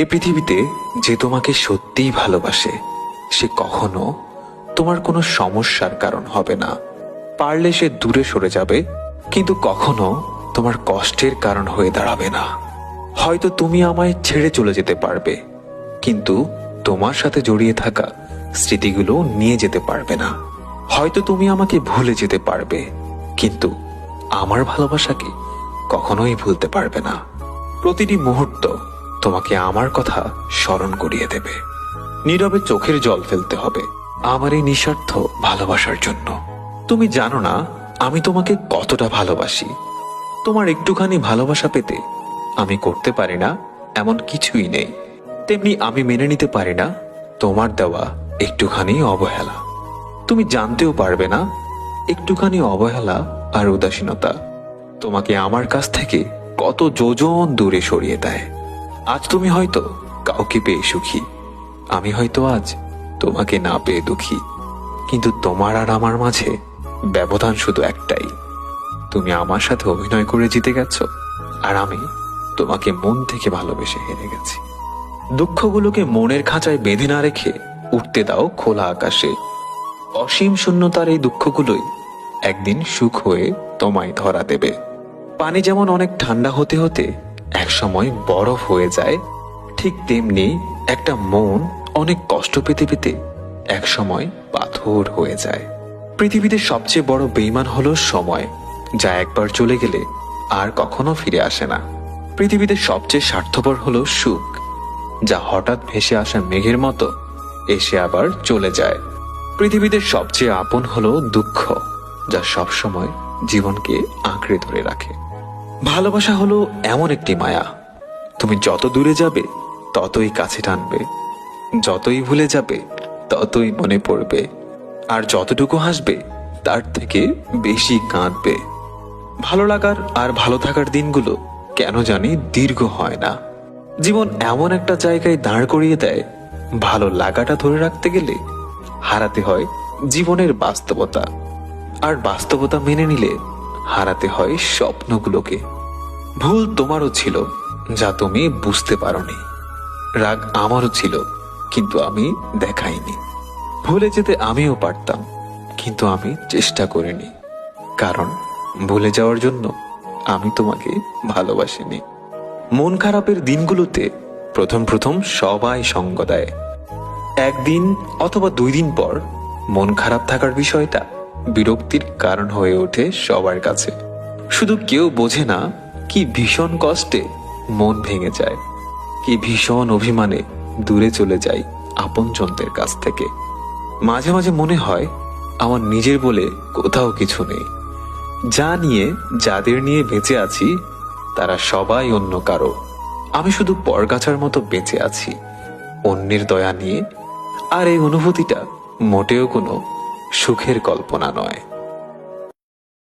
এ পৃথিবীতে যে তোমাকে সত্যিই ভালোবাসে সে কখনো তোমার কোনো সমস্যার কারণ হবে না। পারলে সে দূরে সরে যাবে, কিন্তু কখনো তোমার কষ্টের কারণ হয়ে দাঁড়াবে না। হয়তো তুমি আমায় ছেড়ে চলে যেতে পারবে, কিন্তু তোমার সাথে জড়িয়ে থাকা স্মৃতিগুলো নিয়ে যেতে পারবে না। হয়তো তুমি আমাকে ভুলে যেতে পারবে, কিন্তু আমার ভালোবাসাকে কখনোই ভুলতে পারবে না। প্রতিটি মুহূর্ত তোমাকে আমার কথা স্মরণ করিয়ে দেবে। নীরবে চোখের জল ফেলতে হবে আমার এই নিঃস্বার্থ ভালোবাসার জন্য। তুমি জানো না আমি তোমাকে কতটা ভালোবাসি। তোমার একটুখানি ভালোবাসা পেতে আমি করতে পারি না এমন কিছুই নেই। তেমনি আমি মেনে নিতে পারি না তোমার দেওয়া একটুখানি অবহেলা। তুমি জানতেও পারবে না একটুখানি অবহেলা আর উদাসীনতা তোমাকে আমার কাছ থেকে কত যোজন দূরে সরিয়ে দেয়। আজ তুমি হয়তো কাউকে পেয়ে সুখী, আমি হয়তো আজ তোমাকে না পেয়ে দুঃখী। কিন্তু তোমার আর আমার মাঝে ব্যবধান শুধু একটাই, তুমি আমার সাথে অভিনয় করে জিতে গেছো, আর আমি তোমাকে মন থেকে ভালোবেসে হেরে গেছি। দুঃখগুলোকে মনের খাঁচায় বেঁধে না রেখে উঠতে দাও খোলা আকাশে। অসীম শূন্যতার এই দুঃখগুলোই একদিন সুখ হয়ে তোমায় ধরা দেবে। পানি যেমন অনেক ঠান্ডা হতে হতে একসময় বরফ হয়ে যায়, ঠিক তেমনি একটা মন অনেক কষ্ট পেতে পেতে একসময় পাথর হয়ে যায়। পৃথিবীতে সবচেয়ে বড় বেঈমান হলো সময়, যা একবার চলে গেলে আর কখনো ফিরে আসে না। পৃথিবীতে সবচেয়ে স্বার্থপর হলো সুখ, যা হঠাৎ ভেসে আসা মেঘের মতো এসে আবার চলে যায়। পৃথিবীতে সবচেয়ে আপন হলো দুঃখ, যা সবসময় জীবনকে আঁকড়ে ধরে রাখে। ভালোবাসা হলো এমন একটি মায়া, তুমি যত দূরে যাবে ততই কাছে টানবে, যতই ভুলে যাবে ততই মনে পড়বে, আর যতটুকু হাসবে তার থেকে বেশি কাঁদবে। ভালো লাগার আর ভালো থাকার দিনগুলো কেন জানি দীর্ঘ হয় না। জীবন এমন একটা জায়গায় দাঁড় করিয়ে দেয়, ভালো লাগাটা ধরে রাখতে গেলে হারাতে হয় জীবনের বাস্তবতা, আর বাস্তবতা মেনে নিলে হারাতে হয় স্বপ্নগুলোকে। ভুল তোমারও ছিল, যা তুমি বুঝতে পারোনি। রাগ আমারও ছিল, কিন্তু আমি দেখাইনি। ভুলে যেতে আমিও পারতাম, কিন্তু আমি চেষ্টা করিনি, কারণ ভুলে যাওয়ার জন্য আমি তোমাকে ভালোবাসিনি। মন খারাপের দিনগুলোতে প্রথম প্রথম সবাই সঙ্গ দেয়। একদিন অথবা 2 দিন পর মন খারাপ থাকার বিষয়টা বিরক্তির কারণ হয়ে ওঠে সবার কাছে। শুধু কেউ বোঝে না কি ভীষণ কষ্টে মন ভেঙে যায়, কি ভীষণ অভিমানে দূরে চলে যায় আপনজনদের কাছ থেকে। মাঝে মাঝে মনে হয় আমার নিজের বলে কোথাও কিছু নেই। যা নিয়ে যাদের নিয়ে বেঁচে আছি তারা সবাই অন্য কারো। আমি শুধু পরগাছার মতো বেঁচে আছি অন্যের দয়া নিয়ে। আর এই অনুভূতিটা মোটেও কোনো সুখের কল্পনা নয়।